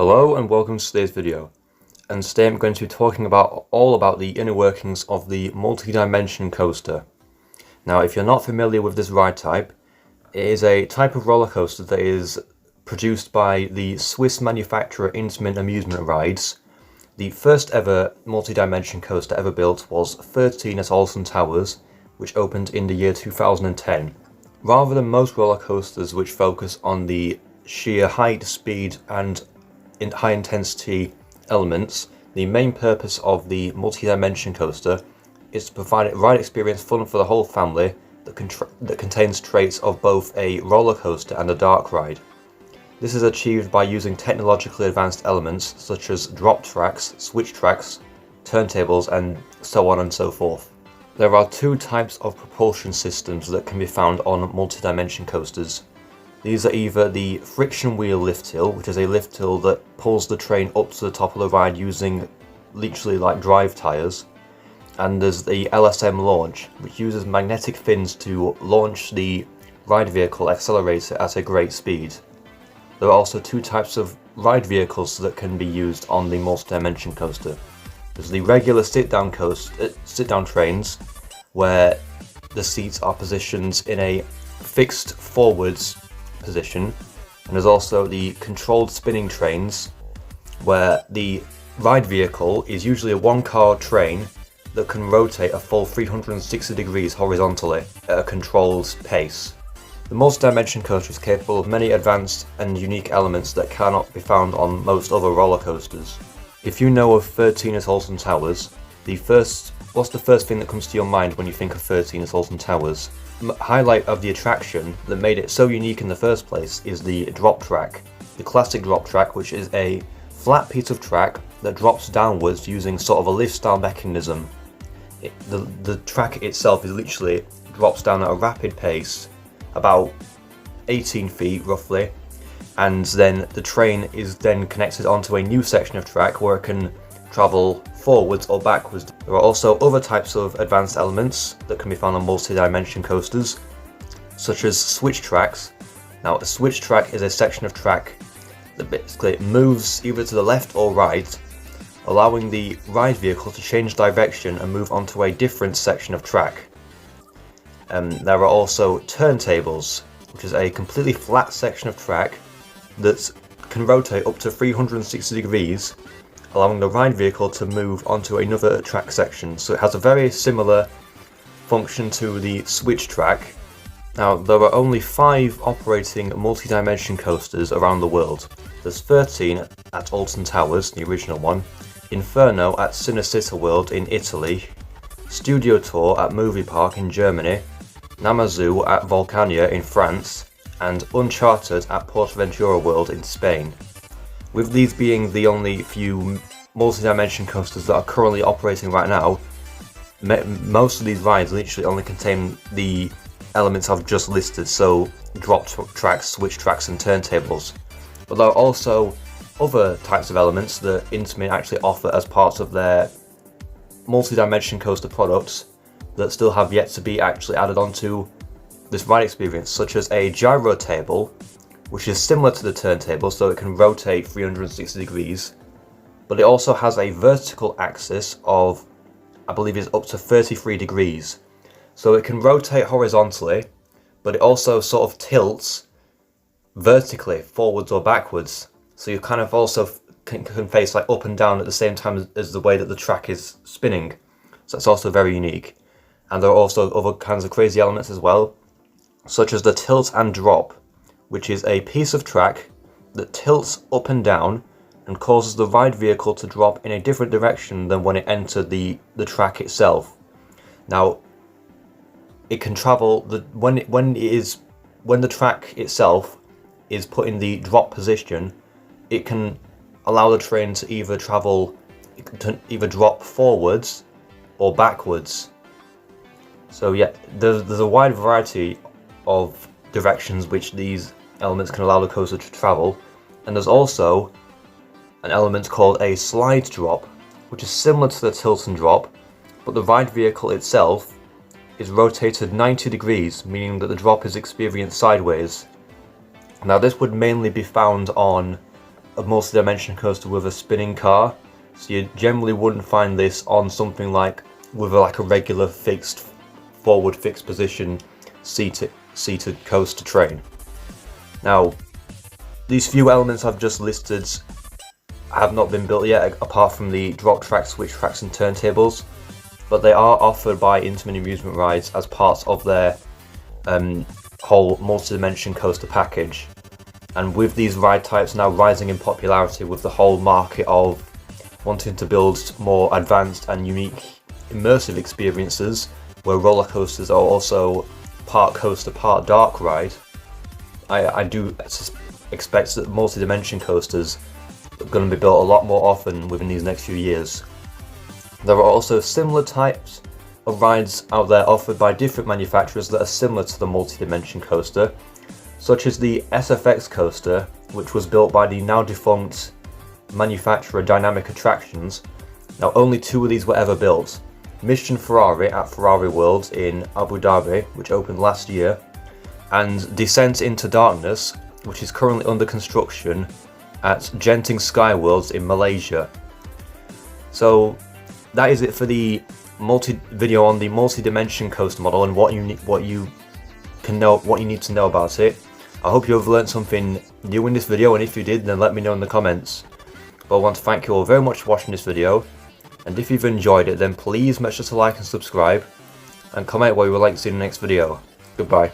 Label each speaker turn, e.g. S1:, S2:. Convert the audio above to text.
S1: Hello and welcome to today's video, and today I'm going to be talking all about the inner workings of the multi-dimension coaster. Now, if you're not familiar with this ride type, it is a type of roller coaster that is produced by the Swiss manufacturer Intamin amusement rides. The first ever multi-dimension coaster ever built was 13 at Alton Towers, which opened in the year 2010. Rather than most roller coasters which focus on the sheer height, speed and high intensity elements, the main purpose of the multi-dimension coaster is to provide a ride experience fun for the whole family that contains traits of both a roller coaster and a dark ride. This is achieved by using technologically advanced elements such as drop tracks, switch tracks, turntables and so on and so forth. There are two types of propulsion systems that can be found on multi-dimension coasters. These are either the friction wheel lift hill, which is a lift hill that pulls the train up to the top of the ride using literally like drive tyres, and there's the LSM launch, which uses magnetic fins to launch the ride vehicle accelerator at a great speed. There are also two types of ride vehicles that can be used on the multi-dimension coaster. There's the regular sit-down trains, where the seats are positioned in a fixed forwards position, and there's also the controlled spinning trains, where the ride vehicle is usually a one-car train that can rotate a full 360 degrees horizontally at a controlled pace. The multi-dimension coaster is capable of many advanced and unique elements that cannot be found on most other roller coasters. If you know of 13 at Alton Towers, what's the first thing that comes to your mind when you think of 13 at Alton Towers? Highlight of the attraction that made it so unique in the first place is the drop track. The classic drop track, which is a flat piece of track that drops downwards using sort of a lift style mechanism. The track itself is literally drops down at a rapid pace, about 18 feet roughly, and then the train is then connected onto a new section of track where it can travel forwards or backwards. There are also other types of advanced elements that can be found on multi-dimension coasters, such as switch tracks. Now, a switch track is a section of track that basically moves either to the left or right, allowing the ride vehicle to change direction and move onto a different section of track. There are also turntables, which is a completely flat section of track that can rotate up to 360 degrees, allowing the ride vehicle to move onto another track section. So it has a very similar function to the switch track. Now, there are only 5 operating multi-dimension coasters around the world. There's 13 at Alton Towers, the original one, Inferno at Cinecittà World in Italy, Studio Tour at Movie Park in Germany, Namazoo at Volcania in France, and Uncharted at Portaventura World in Spain. With these being the only few multi-dimension coasters that are currently operating right now, most of these rides literally only contain the elements I've just listed, so drop tracks, switch tracks and turntables. But there are also other types of elements that Intamin actually offer as part of their multi-dimension coaster products that still have yet to be actually added onto this ride experience, such as a gyro table, which is similar to the turntable, so it can rotate 360 degrees, but it also has a vertical axis of, I believe it's up to 33 degrees. So it can rotate horizontally, but it also sort of tilts vertically, forwards or backwards. So you kind of also can face like up and down at the same time as the way that the track is spinning. So it's also very unique. And there are also other kinds of crazy elements as well, such as the tilt and drop, which is a piece of track that tilts up and down and causes the ride vehicle to drop in a different direction than when it entered the track itself. Now, it can travel when the track itself is put in the drop position, it can allow the train to either drop forwards or backwards. So yeah, there's a wide variety of directions which these elements can allow the coaster to travel, and there's also an element called a slide drop, which is similar to the tilt and drop, but the ride vehicle itself is rotated 90 degrees, meaning that the drop is experienced sideways. Now, this would mainly be found on a multi-dimension coaster with a spinning car, so you generally wouldn't find this on something like with like a regular fixed forward fixed position seated coaster train. Now, these few elements I've just listed have not been built yet, apart from the drop tracks, switch tracks and turntables, but they are offered by Intamin Amusement Rides as parts of their whole multi-dimension coaster package. And with these ride types now rising in popularity, with the whole market of wanting to build more advanced and unique immersive experiences where roller coasters are also part coaster, part dark ride, I do expect that multi-dimension coasters are going to be built a lot more often within these next few years. There are also similar types of rides out there offered by different manufacturers that are similar to the multi-dimension coaster, such as the SFX coaster, which was built by the now defunct manufacturer Dynamic Attractions. Now, only 2 of these were ever built: Mission Ferrari at Ferrari World in Abu Dhabi, which opened last year, and Descent into Darkness, which is currently under construction at Genting Sky Worlds in Malaysia. So that is it for the video on the multi-dimension coaster model and what you need to know about it. I hope you have learned something new in this video, and if you did, then let me know in the comments. But I want to thank you all very much for watching this video, and if you've enjoyed it, then please make sure to like and subscribe, and comment what you would like to see in the next video. Goodbye.